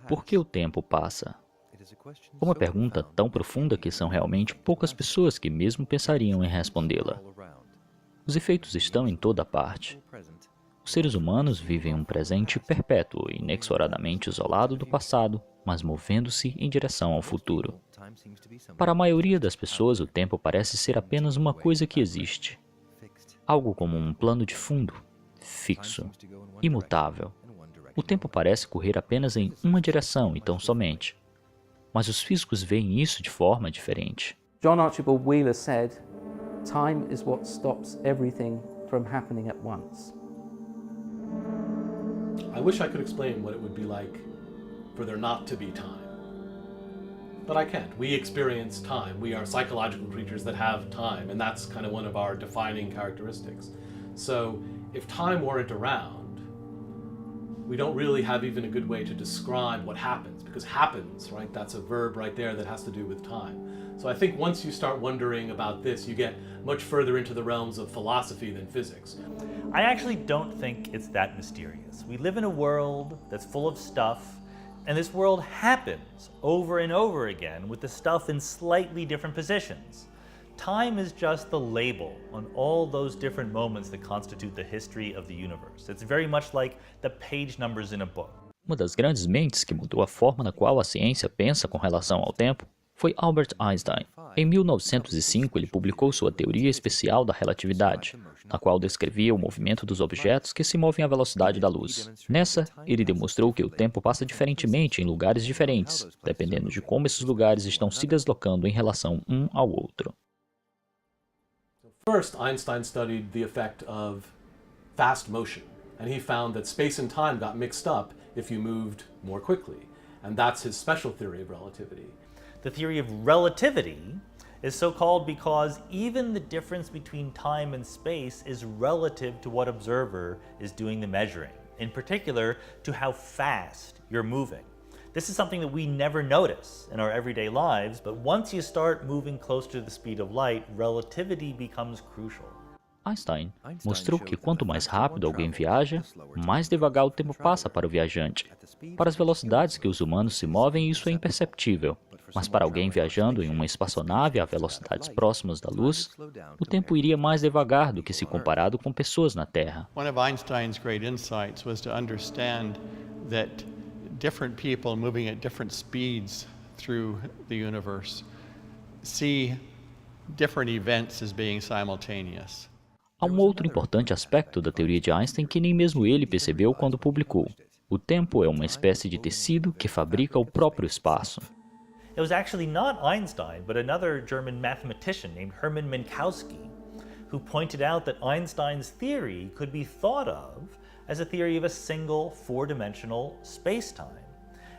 Por que o tempo passa? Uma pergunta tão profunda que são realmente poucas pessoas que mesmo pensariam em respondê-la. Os efeitos estão em toda parte. Os seres humanos vivem um presente perpétuo, inexoradamente isolado do passado, mas movendo-se em direção ao futuro. Para a maioria das pessoas, o tempo parece ser apenas uma coisa que existe. Algo como um plano de fundo, fixo, imutável. O tempo parece correr apenas em uma direção e tão somente. Mas os físicos veem isso de forma diferente. John Archibald Wheeler said, "Time is what stops everything from happening at once." I wish I could explain what it would be like for there not to be time. But I can't. We experience time. We are psychological creatures that have time, and that's kind of one of our defining characteristics. So if time weren't around, we don't really have even a good way to describe what happens, because happens, right? That's a verb right there that has to do with time. So I think once you start wondering about this, you get much further into the realms of philosophy than physics. I actually don't think it's that mysterious. We live in a world that's full of stuff, and this world happens over and over again with the stuff in slightly different positions. Time is just the label on all those different moments that constitute the history of the universe. It's very much like the page numbers in a book. Uma das grandes mentes que mudou a forma na qual a ciência pensa com relação ao tempo foi Albert Einstein. Em 1905, ele publicou sua teoria especial da relatividade, na qual descrevia o movimento dos objetos que se movem à velocidade da luz. Nessa, ele demonstrou que o tempo passa diferentemente em lugares diferentes, dependendo de como esses lugares estão se deslocando em relação um ao outro. First, Einstein studied the effect of fast motion, and he found that space and time got mixed up if you moved more quickly, and that's his special theory of relativity. The theory of relativity is so called because even the difference between time and space is relative to what observer is doing the measuring, in particular to how fast you're moving. This is something that we never notice in our everyday lives, but once you start moving closer to the speed of light, relativity becomes crucial. Einstein mostrou que quanto mais rápido alguém viaja, mais devagar o tempo passa para o viajante. Para as velocidades que os humanos se movem, isso é imperceptível. Mas para alguém viajando em uma espaçonave a velocidades próximas da luz, o tempo iria mais devagar do que se comparado com pessoas na Terra. One of Einstein's great insights was to understand that different people moving at different speeds through the universe see different events as being simultaneous. Há um outro importante aspecto da teoria de Einstein que nem mesmo ele percebeu quando publicou. O tempo é uma espécie de tecido que fabrica o próprio espaço. It was actually not Einstein, but another German mathematician named Hermann Minkowski, who pointed out that Einstein's theory could be thought of as a theory of a single four-dimensional space-time.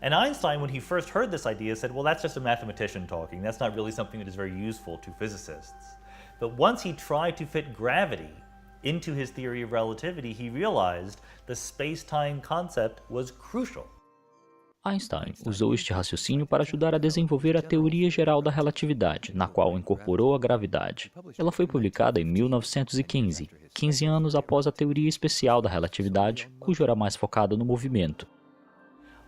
And Einstein, when he first heard this idea, said, well, that's just a mathematician talking. That's not really something that is very useful to physicists. But once he tried to fit gravity into his theory of relativity, he realized the space-time concept was crucial. Einstein usou este raciocínio para ajudar a desenvolver a teoria geral da relatividade, na qual incorporou a gravidade. Ela foi publicada em 1915, 15 anos após a teoria especial da relatividade, cujo era mais focada no movimento.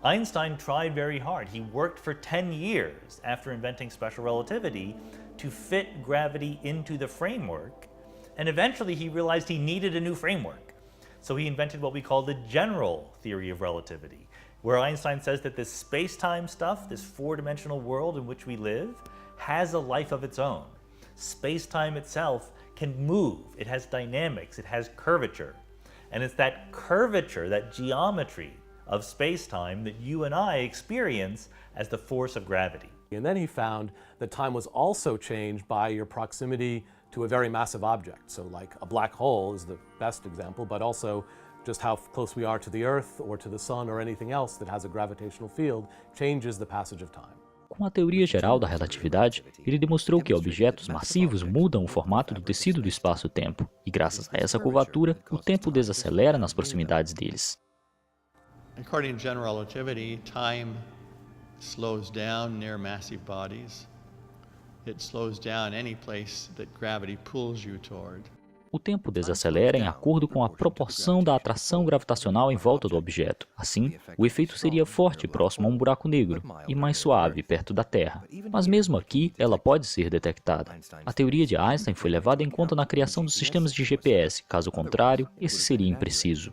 Einstein tried very hard. He worked for 10 years after inventing special relativity to fit gravity into the framework, and eventually he realized he needed a new framework. So he invented what we call the general theory of relativity, where Einstein says that this space-time stuff, this four-dimensional world in which we live, has a life of its own. Space-time itself can move, it has dynamics, it has curvature. And it's that curvature, that geometry of space-time that you and I experience as the force of gravity. And then he found that time was also changed by your proximity to a very massive object. So like a black hole is the best example, but also just how close we are to the Earth or to the Sun or anything else that has a gravitational field changes the passage of time. Com a teoria geral da relatividade, ele demonstrou que objetos massivos mudam o formato do tecido do espaço-tempo, e graças a essa curvatura, o tempo desacelera nas proximidades deles. According to general relativity, time slows down near massive bodies. It slows down any place that gravity pulls you toward. O tempo desacelera em acordo com a proporção da atração gravitacional em volta do objeto. Assim, o efeito seria forte próximo a um buraco negro e mais suave perto da Terra. Mas mesmo aqui, ela pode ser detectada. A teoria de Einstein foi levada em conta na criação dos sistemas de GPS, caso contrário, esse seria impreciso.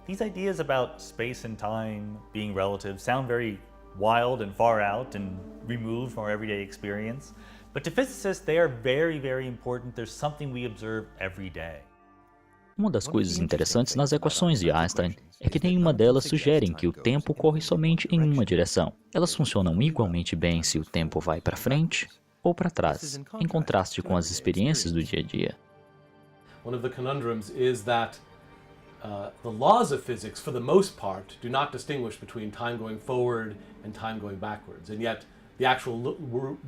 These ideas about space and time being relative sound very wild and far out and removed from our everyday experience. But to physicists, they are very, very important. There's something we observe every day. Uma das coisas interessantes nas equações de Einstein é que nenhuma delas sugerem que o tempo corre somente em uma direção. Elas funcionam igualmente bem se o tempo vai para frente ou para trás, em contraste com as experiências do dia a dia. One of the conundrums is that the laws of physics, for the most part, do not distinguish between time going forward and time going backwards. And yet, the actual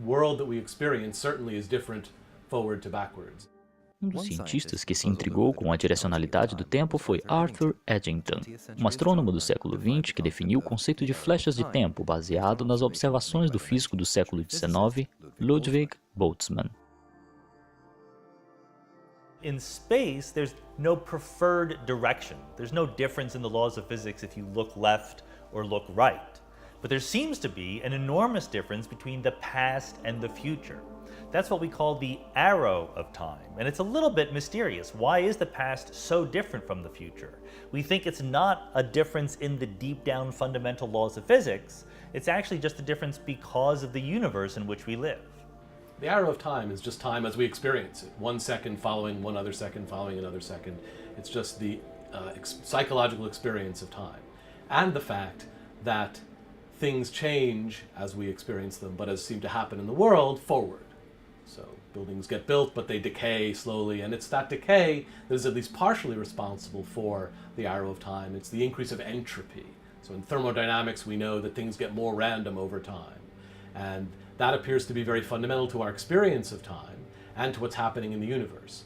world that we experience certainly is different forward to backwards. Um dos cientistas que se intrigou com a direcionalidade do tempo foi Arthur Eddington, um astrônomo do século XX que definiu o conceito de flechas de tempo baseado nas observações do físico do século XIX, Ludwig Boltzmann. In space, there's no preferred direction. There's no difference in the laws of physics if you look left or look right. But there seems to be an enormous difference between the past and the future. That's what we call the arrow of time. And it's a little bit mysterious. Why is the past so different from the future? We think it's not a difference in the deep down fundamental laws of physics. It's actually just a difference because of the universe in which we live. The arrow of time is just time as we experience it. 1 second following one other second following another second. It's just the psychological experience of time. And the fact that things change as we experience them, but as seem to happen in the world, forward. So buildings get built, but they decay slowly, and it's that decay that is at least partially responsible for the arrow of time. It's the increase of entropy. So in thermodynamics, we know that things get more random over time. And that appears to be very fundamental to our experience of time and to what's happening in the universe.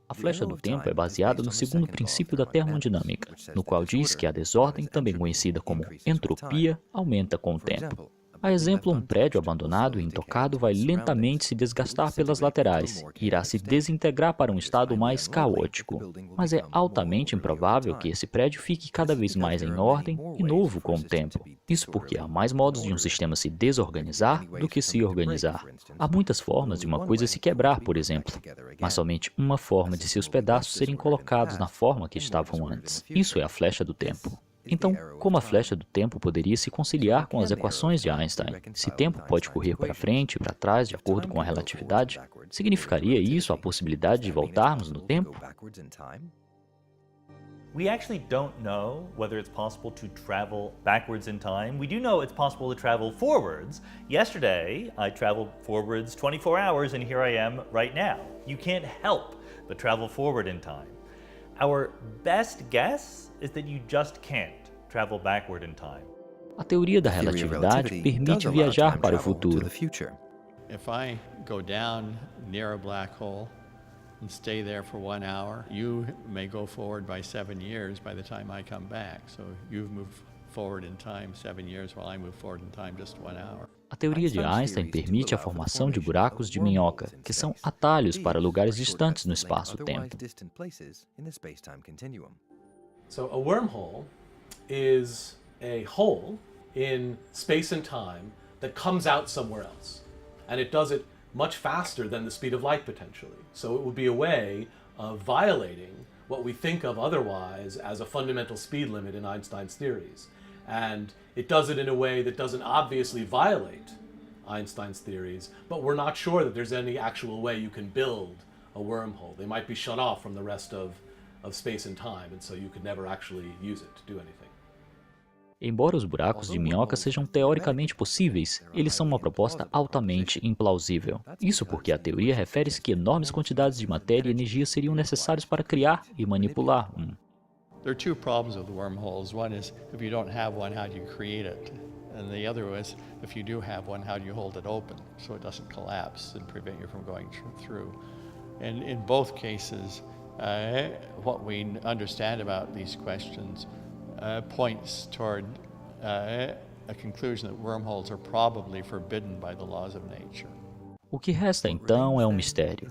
A flecha do tempo é baseada no segundo princípio da termodinâmica, no qual diz que a desordem, também conhecida como entropia, aumenta com o tempo. A exemplo, um prédio abandonado e intocado vai lentamente se desgastar pelas laterais e irá se desintegrar para um estado mais caótico. Mas é altamente improvável que esse prédio fique cada vez mais em ordem e novo com o tempo. Isso porque há mais modos de um sistema se desorganizar do que se organizar. Há muitas formas de uma coisa se quebrar, por exemplo, mas somente uma forma de seus pedaços serem colocados na forma que estavam antes. Isso é a flecha do tempo. Então, como a flecha do tempo poderia se conciliar com as equações de Einstein? Se tempo pode correr para frente e para trás de acordo com a relatividade, significaria isso a possibilidade de voltarmos no tempo? We actually don't know whether it's possible to travel backwards in time. We do know it's possible to travel forwards. Yesterday, I traveled forwards 24 hours, and here I am right now. You can't help but travel forward in time. Our best guess is that you just can't travel backward in time. A teoria da relatividade permite viajar para o futuro. If I go down near a black hole and stay there for 1 hour, you may go forward by 7 years by the time I come back. So you've moved forward in time 7 years while I move forward in time just 1 hour. A teoria de Einstein permite a formação de buracos de minhoca, que são atalhos para lugares distantes no espaço-tempo. So a wormhole is a hole in space and time that comes out somewhere else. And it does it much faster than the speed of light potentially. So it would be a way of violating what we think of otherwise as a fundamental speed limit in Einstein's theories. And it does it in a way that doesn't obviously violate Einstein's theories, but we're not sure that there's any actual way you can build a wormhole. They might be shut off from the rest of space and time, and so you could never actually use it to do anything. Embora os buracos de minhoca sejam teoricamente possíveis, eles são uma proposta altamente implausível. Isso porque a teoria refere-se que enormes quantidades de matéria e energia seriam necessárias para criar e manipular um. There are two problems with wormholes. One is if you don't have one, how do you create it? And the other is if you do have one, how do you hold it open so it doesn't collapse and prevent you from going through? And in both cases, what we understand about these questions points toward a conclusion that wormholes are probably forbidden by the laws of nature. O que resta então é um mistério.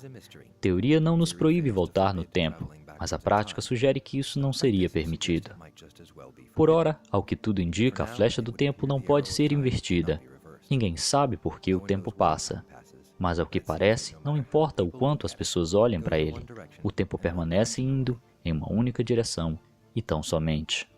Teoria não nos proíbe voltar no tempo, mas a prática sugere que isso não seria permitido. Por ora, ao que tudo indica, a flecha do tempo não pode ser invertida. Ninguém sabe por que o tempo passa. Mas ao que parece, não importa o quanto as pessoas olhem para ele, o tempo permanece indo em uma única direção e tão somente.